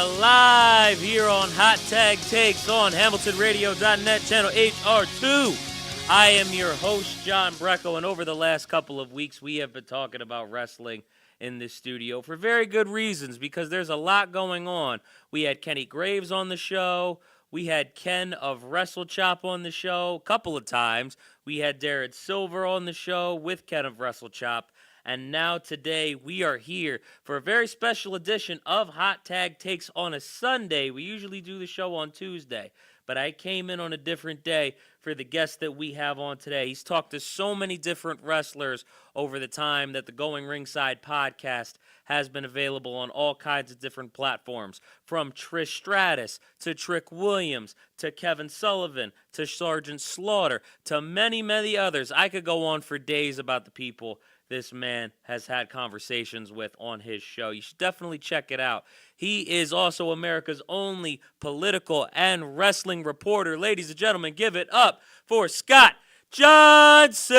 are live here on Hot Tag Takes on HamiltonRadio.net, channel HR2. I am your host, John BRECKO, and over the last couple of weeks, we have been talking about wrestling in this studio for very good reasons, because there's a lot going on. We had Kenny Graves on the show. We had Ken of WrestleChop on the show a couple of times. We had Darren Silver on the show with Ken of WrestleChop. And now today we are here for a very special edition of Hot Tag Takes on a Sunday. We usually do the show on Tuesday, but I came in on a different day for the guest that we have on today. He's talked to so many different wrestlers over the time that the Going Ringside podcast has been available on all kinds of different platforms, from Trish Stratus to Trick Williams to Kevin Sullivan to Sergeant Slaughter to many, many others. I could go on for days about the people this man has had conversations with on his show. You should definitely check it out. He is also America's only political and wrestling reporter. Ladies and gentlemen, give it up for Scott Johnson.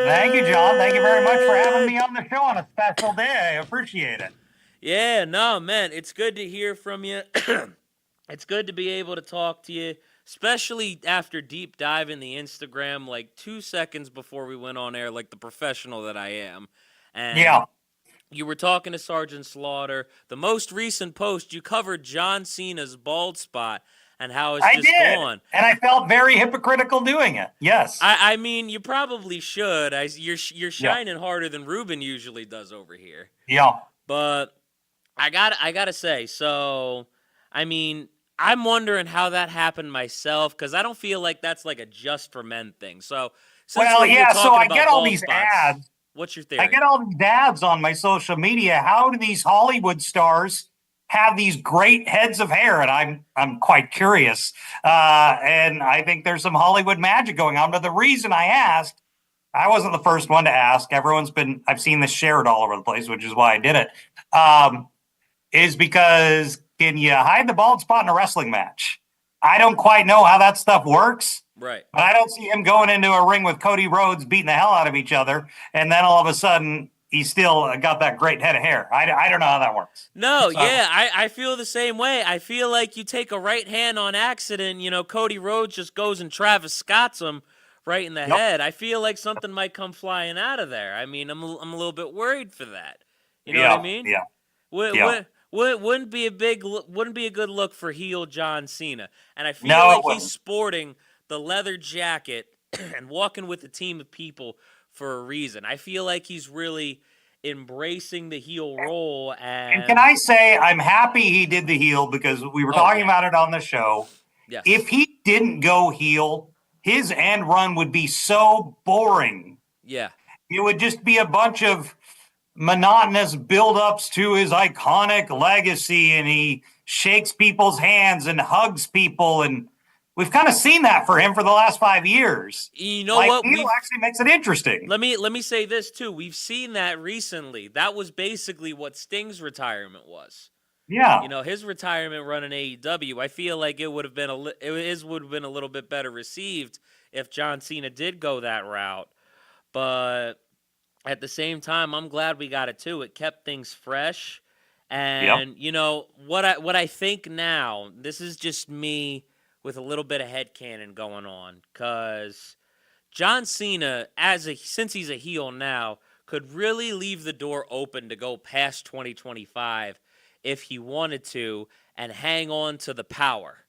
Thank you, John. Thank you very much for having me on the show on a special day. I appreciate it. Yeah, no, man, it's good to hear from you. It's good to be able to talk to you, especially after deep diving the Instagram like 2 seconds before we went on air, like the professional that I am. And yeah. You were talking to Sergeant Slaughter. The most recent post, you covered John Cena's bald spot and how it's just gone. And I felt very hypocritical doing it. Yes. I mean, you probably should. You're shining harder than Ruben usually does over here. Yeah. But I gotta say, so, I mean, I'm wondering how that happened myself, because I don't feel like that's like a just for men thing. So, so I get all these ads. What's your theory? I get all these ads on my social media. How do these Hollywood stars have these great heads of hair? And I'm quite curious. And I think there's some Hollywood magic going on. But the reason I asked, I wasn't the first one to ask. I've seen this shared all over the place, which is why I did it. Is because, can you hide the bald spot in a wrestling match? I don't quite know how that stuff works. Right. But I don't see him going into a ring with Cody Rhodes beating the hell out of each other, and then all of a sudden he's still got that great head of hair. I don't know how that works. No, yeah, I feel the same way. I feel like you take a right hand on accident, Cody Rhodes just goes and Travis Scott's him right in the head. I feel like something might come flying out of there. I mean, I'm a little bit worried for that. You know what I mean? Yeah. Wouldn't be a good look for heel John Cena. And I feel like he's sporting the leather jacket and walking with a team of people for a reason. I feel like he's really embracing the heel role. And can I say, I'm happy he did the heel, because we were talking about it on the show. Yes. If he didn't go heel, his end run would be so boring. Yeah. It would just be a bunch of monotonous build-ups to his iconic legacy, and he shakes people's hands and hugs people, and we've kind of seen that for him for the last 5 years. You know what? Heel actually makes it interesting. Let me say this too. We've seen that recently. That was basically what Sting's retirement was. Yeah. His retirement run in AEW. I feel like it would have been a little bit better received if John Cena did go that route. But at the same time, I'm glad we got it too. It kept things fresh. And what I think now, this is just me with a little bit of headcanon going on, because John Cena, since he's a heel now, could really leave the door open to go past 2025 if he wanted to, and hang on to the power.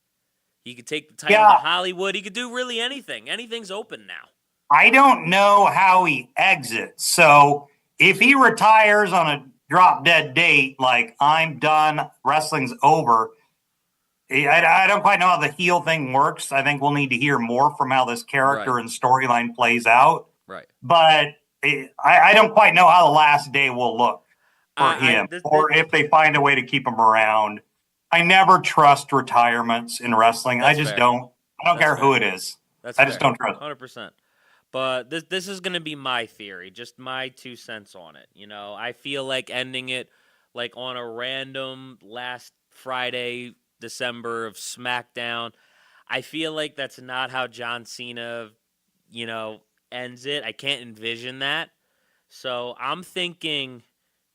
He could take the title to Hollywood. He could do really anything. Anything's open now. I don't know how he exits. So if he retires on a drop-dead date, like, I'm done, wrestling's over, I don't quite know how the heel thing works. I think we'll need to hear more from how this character and storyline plays out. Right. But I don't quite know how the last day will look for him, or if they find a way to keep him around. I never trust retirements in wrestling. I just don't. I don't care who it is. I just don't trust. 100%. But this is going to be my theory, just my 2 cents on it. I feel like ending it like on a random last Friday, December of SmackDown. I feel like that's not how John Cena, ends it. I can't envision that. So I'm thinking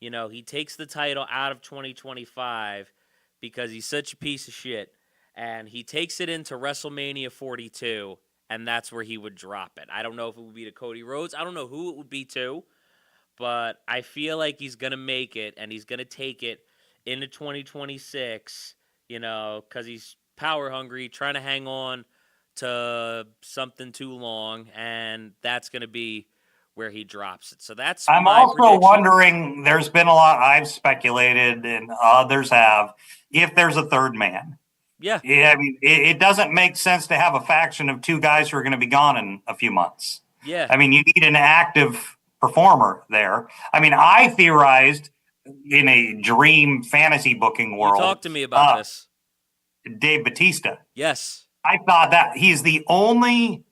He takes the title out of 2025 because he's such a piece of shit, and he takes it into WrestleMania 42, and that's where he would drop it. I don't know if it would be to Cody Rhodes. I don't know who it would be to, but I feel like he's going to make it, and he's going to take it into 2026, because he's power hungry, trying to hang on to something too long, and that's going to be where he drops it. So that's I'm my also prediction. wondering, there's been a lot, I've speculated, and others have, if there's a third man. Yeah. I mean, it doesn't make sense to have a faction of two guys who are going to be gone in a few months. Yeah. I mean, you need an active performer there. I mean, I theorized in a dream fantasy booking world. You talked to me about this. Dave Bautista. Yes. I thought that he's the only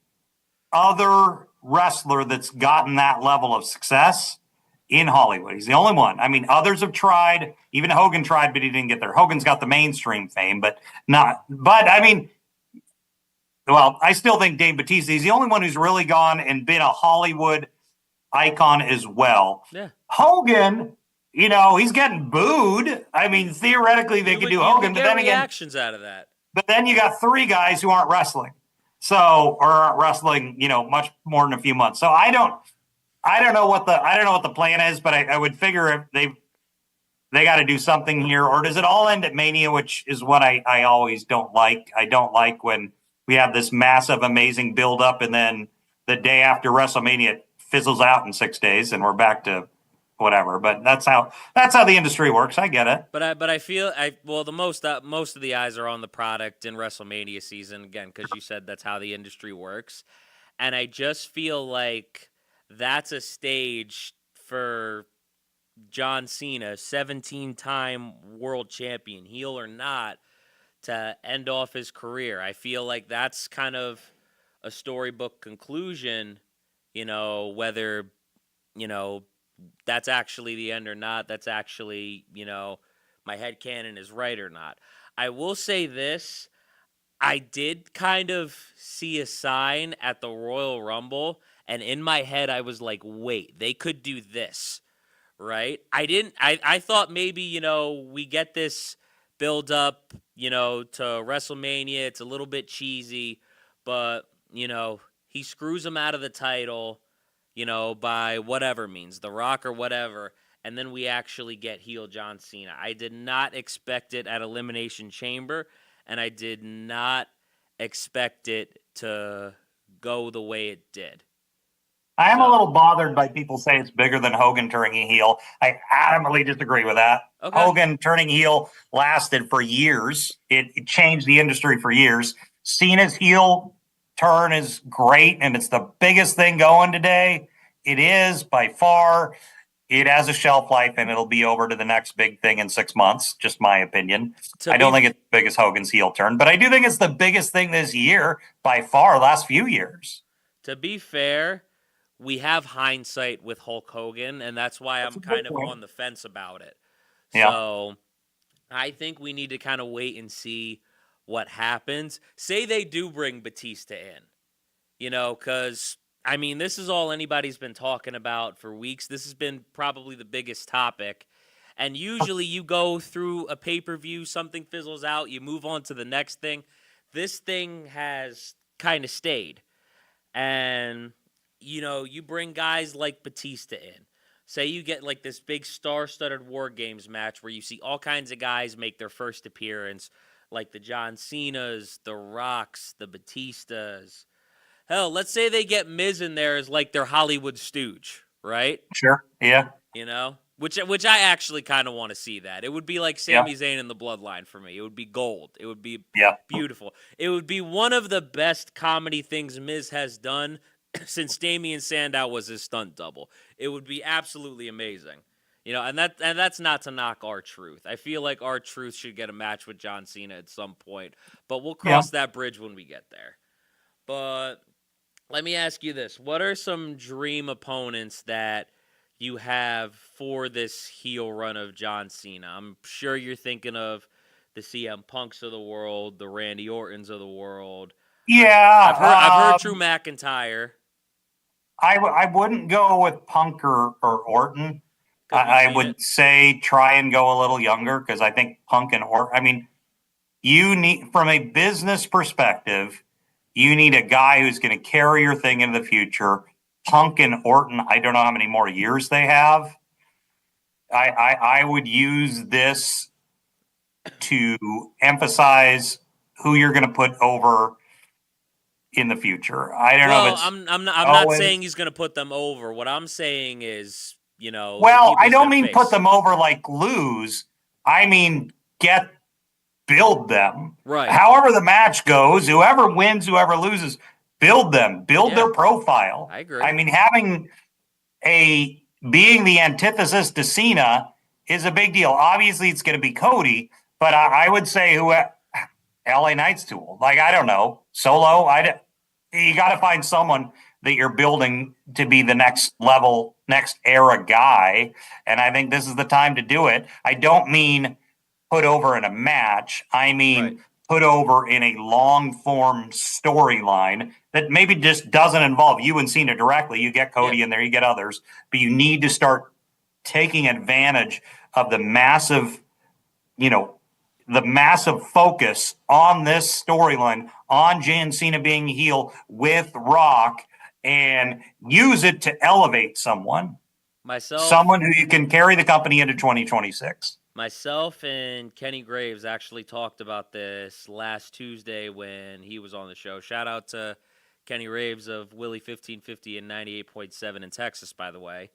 other wrestler that's gotten that level of success in Hollywood. He's the only one. I mean, others have tried. Even Hogan tried, but he didn't get there. Hogan's got the mainstream fame, but not. But I mean, well, I still think Dave Bautista, he's the only one who's really gone and been a Hollywood icon as well. Yeah. Hogan, he's getting booed. I mean, theoretically, they could do Hogan, but then again, reactions out of that. But then you got three guys who aren't wrestling, or aren't wrestling, much more than a few months. So I don't know what the plan is, but I would figure if they got to do something here, or does it all end at Mania, which is what I always don't like. I don't like when we have this massive, amazing buildup, and then the day after WrestleMania it fizzles out in 6 days, and we're back to whatever. But that's how the industry works. I get it. But I feel the most of the eyes are on the product in WrestleMania season again, because you said that's how the industry works, and I just feel like that's a stage for John Cena, 17-time world champion, heel or not, to end off his career. I feel like that's kind of a storybook conclusion, whether, that's actually the end or not. That's actually, my headcanon is right or not. I will say this. I did kind of see a sign at the Royal Rumble, and in my head I was like, wait, they could do this, right? I thought maybe, we get this build up, to WrestleMania. It's a little bit cheesy, but, he screws him out of the title, by whatever means, The Rock or whatever, and then we actually get heel John Cena. I did not expect it at Elimination Chamber, and I did not expect it to go the way it did. I am a little bothered by people saying it's bigger than Hogan turning heel. I adamantly disagree with that. Okay. Hogan turning heel lasted for years. It changed the industry for years. Cena's heel turn is great, and it's the biggest thing going today. It is by far. It has a shelf life, and it'll be over to the next big thing in 6 months. Just my opinion. I don't think it's as big as Hogan's heel turn, but I do think it's the biggest thing this year by far. Last few years. To be fair, we have hindsight with Hulk Hogan, and that's why I'm kind of on the fence about it. Yeah. So I think we need to kind of wait and see what happens. Say they do bring Batista in, because, I mean, this is all anybody's been talking about for weeks. This has been probably the biggest topic. And usually you go through a pay-per-view, something fizzles out, you move on to the next thing. This thing has kind of stayed. And you bring guys like Batista in. Say you get like this big star-studded War Games match where you see all kinds of guys make their first appearance, like the John Cenas, the Rocks, the Batistas. Hell, let's say they get Miz in there as like their Hollywood stooge, right? Sure, yeah. Which I actually kind of want to see that. It would be like Sami Zayn in the Bloodline for me. It would be gold. It would be beautiful. It would be one of the best comedy things Miz has done since Damian Sandow was his stunt double. It would be absolutely amazing. And that's not to knock R-Truth. I feel like R-Truth should get a match with John Cena at some point, but we'll cross that bridge when we get there. But let me ask you this. What are some dream opponents that you have for this heel run of John Cena? I'm sure you're thinking of the CM Punks of the world, the Randy Ortons of the world. Yeah. I've heard Drew McIntyre. I wouldn't go with Punk or Orton. Because we've I seen would it. say try and go a little younger because I think Punk and I mean, you need, from a business perspective, you need a guy who's going to carry your thing into the future. Punk and Orton, I don't know how many more years they have. I would use this to emphasize who you're going to put over in the future. I don't know if Well, it's I'm not saying Owens. he's going to put them over. What I'm saying is, the Well, people I he's don't going to mean put face. them over like lose. I mean build them. Right. However the match goes, whoever wins, whoever loses, build them, build Yeah, their profile. I agree. I mean, having a being the antithesis to Cena is a big deal. Obviously, it's going to be Cody, but I would say who LA Knight's tool. Like I don't know, Solo. You got to find someone that you're building to be the next level, next era guy, and I think this is the time to do it. I don't mean put over in a match. I Right. mean put over in a long form storyline that maybe just doesn't involve you and Cena directly. You get Cody Yeah. in there, you get others, but you need to start taking advantage of the massive, the massive focus on this storyline on John Cena being heel with Rock and use it to elevate Myself, someone who you can carry the company into 2026. myself, and Kenny Graves actually talked about this last Tuesday when he was on the show. Shout out to Kenny Graves of Willie 1550 and 98.7 in Texas, by the way.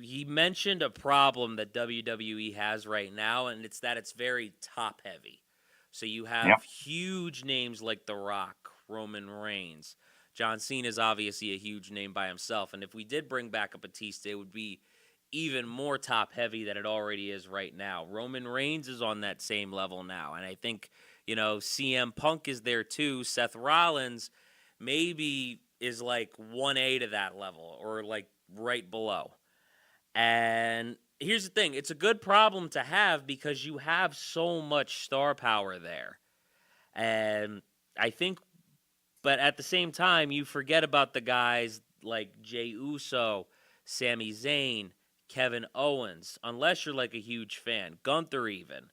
He mentioned a problem that WWE has right now, and it's that it's very top heavy. So you Yeah. have huge names like The Rock, Roman Reigns. John Cena is obviously a huge name by himself, and if we did bring back a Batista, it would be even more top heavy than it already is right now. Roman Reigns is on that same level now, and I think, CM Punk is there too. Seth Rollins maybe is like 1A to that level or like right below. And here's the thing, it's a good problem to have because you have so much star power there. And I think, but at the same time, you forget about the guys like Jey Uso, Sami Zayn, Kevin Owens, unless you're like a huge fan, Gunther even.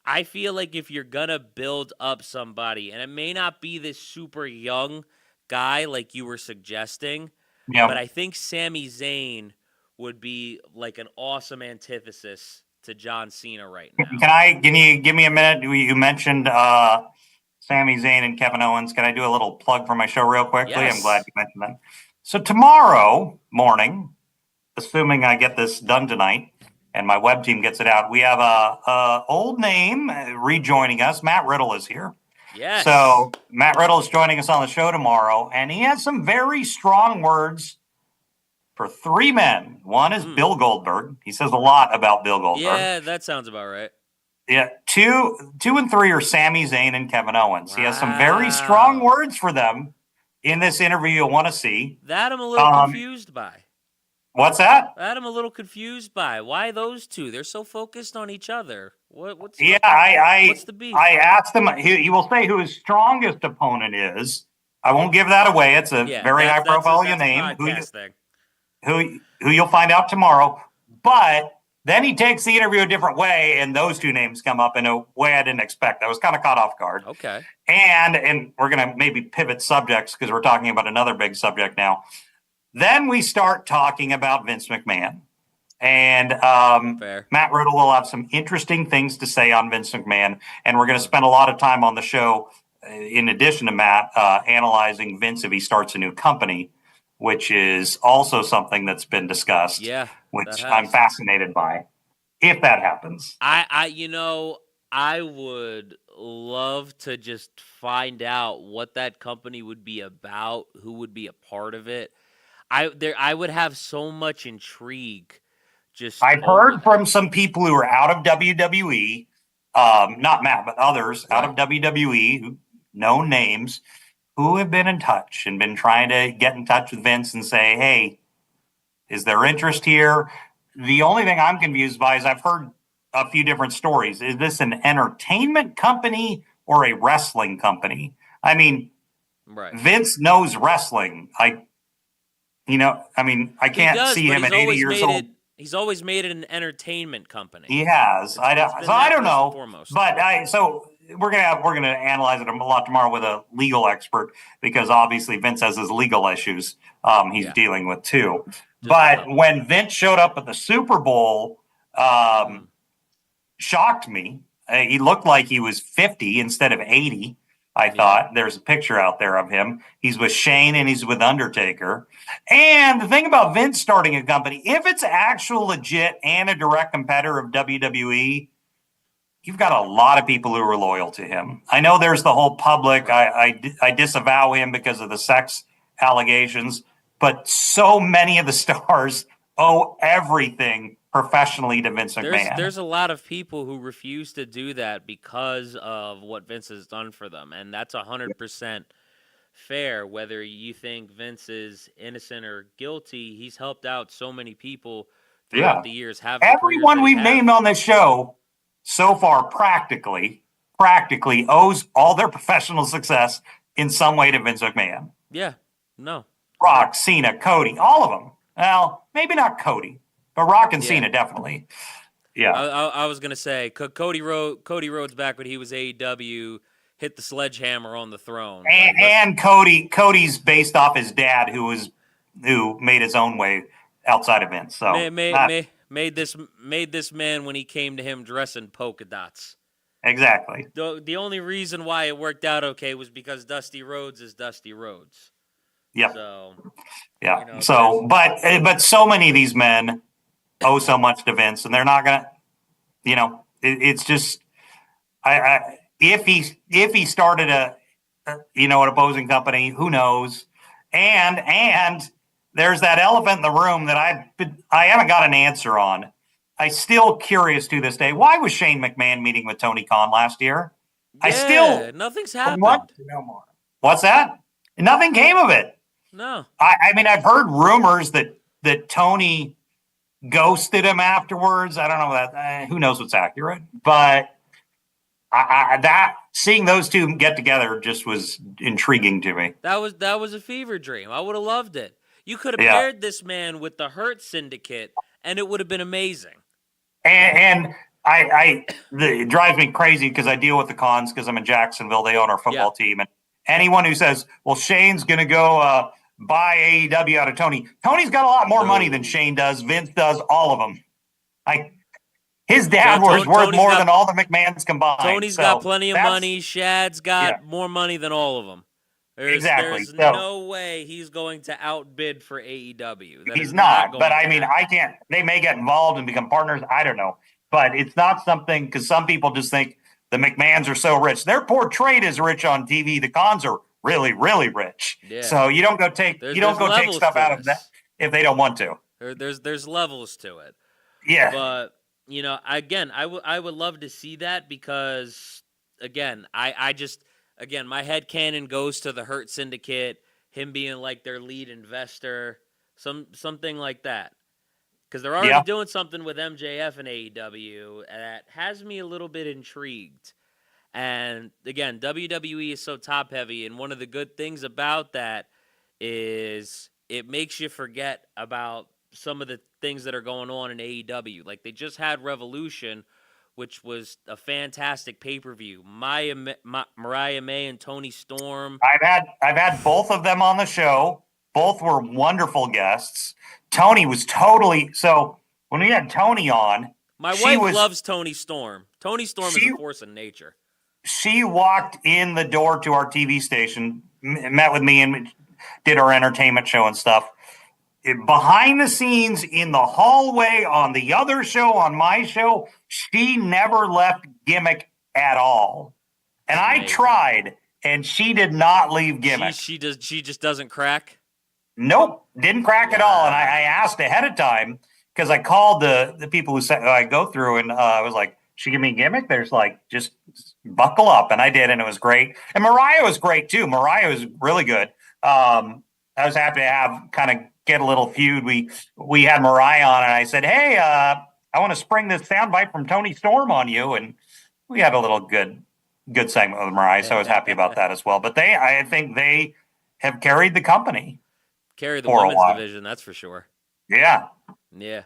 I feel like if you're going to build up somebody, and it may not be this super young guy like you were suggesting, but Yeah. I think Sami Zayn would be like an awesome antithesis to John Cena right now. Can you give me a minute? You mentioned Sami Zayn and Kevin Owens. Can I do a little plug for my show real quickly? I'm glad Yes. you mentioned that. So tomorrow morning, assuming I get this done tonight and my web team gets it out, we have a old name rejoining us. Matt Riddle is here. Yes. So Matt Riddle is joining us on the show tomorrow, and he has some very strong words for three men. One is Bill Goldberg. He says a lot about Bill Goldberg. Yeah, that sounds about right. Yeah, two and three are Sami Zayn and Kevin Owens. Wow. He has some very strong words for them in this interview you'll want to see. That I'm a little confused by. What's that? That I'm a little confused by. Why those two? They're so focused on each other. What's what's the beef? I asked him. He will say who his strongest opponent is. I won't give that away. It's a very high profile name. Who you'll find out tomorrow. But then he takes the interview a different way, and those two names come up in a way I didn't expect. I was kind of caught off guard. Okay. And we're going to maybe pivot subjects because we're talking about another big subject now. Then we start talking about Vince McMahon. And Matt Riddle will have some interesting things to say on Vince McMahon. And we're going to spend a lot of time on the show, in addition to Matt, analyzing Vince if he starts a new company, which is also something that's been discussed. Yeah, which I'm fascinated by, if that happens. I would love to just find out what that company would be about, who would be a part of it. I would have so much intrigue. I've heard from some people who are out of WWE, not Matt, but others out of WWE, who known names, who have been in touch and been trying to get in touch with Vince and say, hey, is there interest here? The only thing I'm confused by is I've heard a few different stories. Is this an entertainment company or a wrestling company? I mean, Vince knows wrestling. I mean, I He can't does, see but him at 80 years old. he's always made it an entertainment company. He has. It's been I that don't first and know, foremost. but so we're gonna analyze it a lot tomorrow with a legal expert because obviously Vince has his legal issues he's Yeah. dealing with too. Just a But couple. when Vince showed up at the Super Bowl, shocked me. He looked like he was 50 instead of 80. I thought there's a picture out there of him. He's with Shane and he's with Undertaker. And the thing about Vince starting a company, if it's actual legit and a direct competitor of WWE, you've got a lot of people who are loyal to him. I know there's the whole public. I disavow him because of the sex allegations, but so many of the stars owe everything professionally to Vince McMahon. There's a lot of people who refuse to do that because of what Vince has done for them, and that's 100% fair. Whether you think Vince is innocent or guilty, he's helped out so many people throughout the years. Everyone we've named on this show so far practically owes all their professional success in some way to Vince McMahon. Yeah, no. Rock, Cena, Cody, all of them. Well, maybe not Cody, but Rock and Cena definitely. Yeah. I was gonna say Cody Rhodes back when he was AEW hit the sledgehammer on the throne. And Cody's based off his dad who made his own way outside of Vince. So made this man when he came to him dressing polka dots. Exactly. The only reason why it worked out okay was because Dusty Rhodes is Dusty Rhodes. Yeah. So yeah. But so many of these men owe so much to Vince, and they're not gonna. It's just if he started an opposing company, who knows? And there's that elephant in the room that I haven't got an answer on. I'm still curious to this day. Why was Shane McMahon meeting with Tony Khan last year? Nothing's happened. What's that? Nothing came of it. No. I mean, I've heard rumors that Tony ghosted him afterwards. I don't know that. Who knows what's accurate? But seeing those two get together just was intriguing to me. That was a fever dream. I would have loved it. You could have paired this man with the Hurt Syndicate, and it would have been amazing. And it drives me crazy because I deal with the Cons because I'm in Jacksonville. They own our football team, and anyone who says, "Well, Shane's going to go buy AEW out of Tony," Tony's got a lot more money than Shane does. Vince does, all of them. His dad was worth more than all the McMahons combined. Tony's got plenty of money. Shad's got more money than all of them. There's no way he's going to outbid for AEW. He's not. But I mean, I can't. They may get involved and become partners. I don't know. But it's not something because some people just think the McMahons are so rich. They're portrayed as rich on TV. The Cons are really, really rich. Yeah. So you don't go take stuff out of that if they don't want to. There's levels to it. Yeah. But again, I would love to see that because again, my headcanon goes to the Hurt Syndicate, him being like their lead investor, something like that. Because they're already doing something with MJF and AEW that has me a little bit intrigued. And again, WWE is so top heavy, and one of the good things about that is it makes you forget about some of the things that are going on in AEW. Like they just had Revolution, which was a fantastic pay-per-view. Mariah May and Toni Storm. I've had both of them on the show. Both were wonderful guests. Tony was totally so. When we had Tony on, my wife loves Toni Storm. Toni Storm is a force in nature. She walked in the door to our TV station, met with me, and did our entertainment show and stuff. Behind the scenes, in the hallway, on the other show, on my show, she never left gimmick at all. And I tried, and she did not leave gimmick. She just doesn't crack? Nope, didn't crack at all. And I asked ahead of time because I called the people who I go through, and I was like, "She give me a gimmick?" There's like, just buckle up, and I did, and it was great. And Mariah was great too. Mariah was really good. I was happy to get a little feud. We had Mariah on, and I said, "Hey, I want to spring this soundbite from Toni Storm on you," and we had a little good segment with Mariah. So I was happy about that as well. But I think they have carried the company. Carry the for a women's while. division, that's for sure. Yeah. Yeah.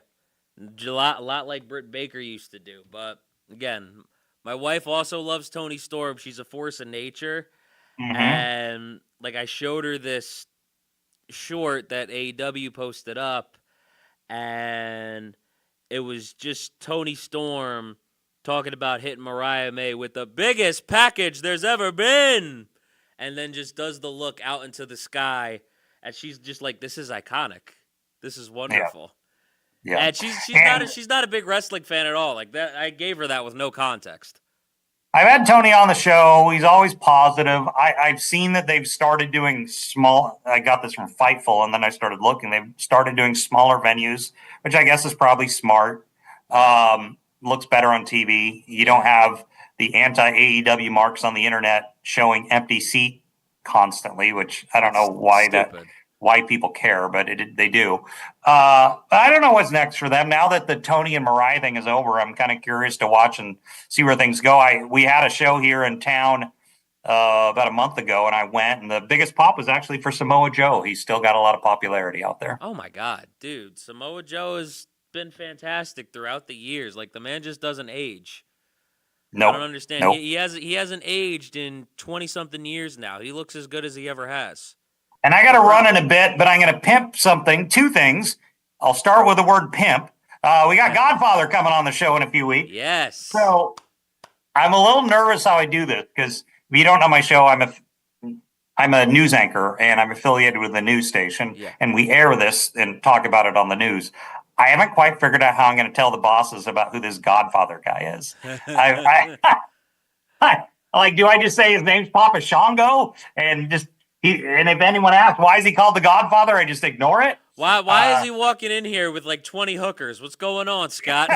A lot like Britt Baker used to do. But, again, my wife also loves Toni Storm. She's a force of nature. Mm-hmm. And, like, I showed her this short that AEW posted up, and it was just Toni Storm talking about hitting Mariah May with the biggest package there's ever been, and then just does the look out into the sky, and she's just like, "This is iconic. This is Yeah. wonderful." Yeah. And she's not a big wrestling fan at all. Like that, I gave her that with no context. I've had Tony on the show. He's always positive. I've seen that they've started doing small. I got this from Fightful, and then I started looking. They've started doing smaller venues, which I guess is probably smart. Looks better on TV. You don't have the anti AEW marks on the internet showing empty seat constantly, which I don't know why people care, but they do. I don't know what's next for them now that the Tony and Mariah thing is over. I'm kind of curious to watch and see where things go. We had a show here in town about a month ago, and I went, and the biggest pop was actually for Samoa Joe. He's still got a lot of popularity out there. Oh my God, dude! Samoa Joe has been fantastic throughout the years. Like the man just doesn't age. Nope. I don't understand. Nope. He hasn't aged in 20-something years now. He looks as good as he ever has. And I got to run in a bit, but I'm going to pimp something. Two things. I'll start with the word pimp. We got Godfather coming on the show in a few weeks. Yes. So I'm a little nervous how I do this because if you don't know my show, I'm a news anchor and I'm affiliated with a news station, and we air this and talk about it on the news. I haven't quite figured out how I'm going to tell the bosses about who this Godfather guy is. Like, do I just say his name's Papa Shango and just? And if anyone asks, why is he called the Godfather? I just ignore it. Why is he walking in here with like 20 hookers? What's going on, Scott?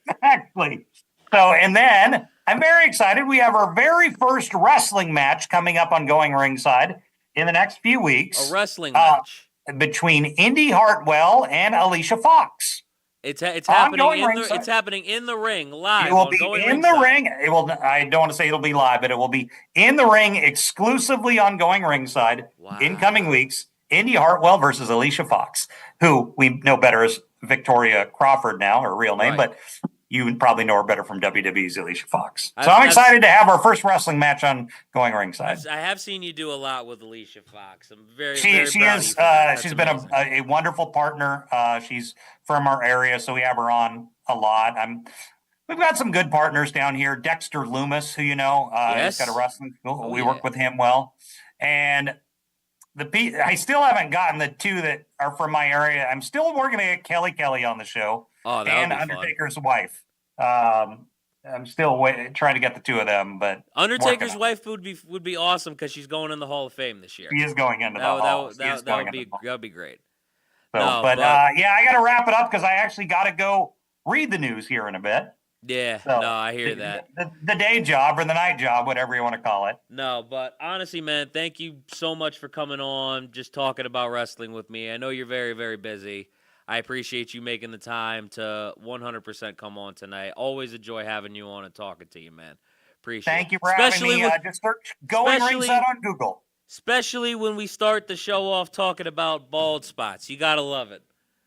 Exactly. So, and then I'm very excited. We have our very first wrestling match coming up on Going Ringside in the next few weeks. A wrestling match between Indy Hartwell and Alicia Fox. It's happening it's happening in the ring live. It will be in the ring. It will. I don't want to say it'll be live, but it will be in the ring exclusively on Going Ringside in coming weeks. Indy Hartwell versus Alicia Fox, who we know better as Victoria Crawford now, her real name, but you probably know her better from WWE's Alicia Fox. So I'm excited to have our first wrestling match on Going Ringside. I have seen you do a lot with Alicia Fox. I'm very She's been a wonderful partner. She's from our area, so we have her on a lot. We've got some good partners down here. Dexter Loomis, who you know, he's got a wrestling school. We work with him well, and I still haven't gotten the two that are from my area. I'm still working to get Kelly on the show. Oh, and Undertaker's wife. I'm still trying to get the two of them, but Undertaker's wife would be awesome because she's going in the Hall of Fame this year. She is going into the Hall. That would be great. So, I got to wrap it up because I actually got to go read the news here in a bit. Yeah, so, no, I hear that. The day job or the night job, whatever you want to call it. No, but honestly, man, thank you so much for coming on, just talking about wrestling with me. I know you're very, very busy. I appreciate you making the time to 100% come on tonight. Always enjoy having you on and talking to you, man. Appreciate it. Thank you for having me. Just search Going Ringside on Google. Especially when we start the show off talking about bald spots. You got to love it.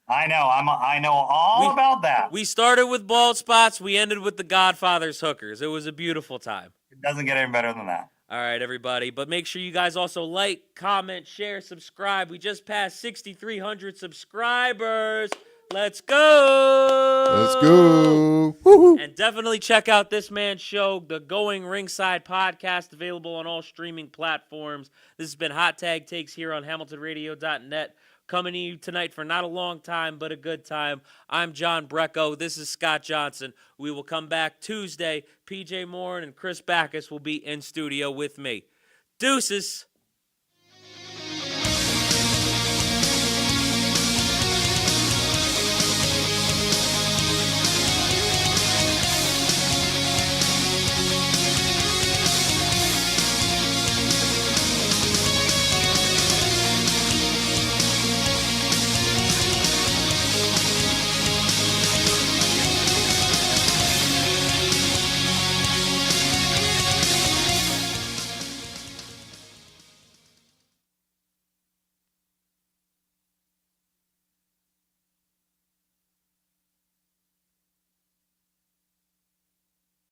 I know. I know all about that. We started with bald spots. We ended with the Godfather's hookers. It was a beautiful time. It doesn't get any better than that. All right, everybody. But make sure you guys also like, comment, share, subscribe. We just passed 6,300 subscribers. Let's go. Let's go. Woo-hoo. And definitely check out this man's show, the Going Ringside podcast, available on all streaming platforms. This has been Hot Tag Takes here on HamiltonRadio.net. Coming to you tonight for not a long time, but a good time. I'm John BRECKO. This is Scott Johnson. We will come back Tuesday. PJ Moore and Chris Backus will be in studio with me. Deuces.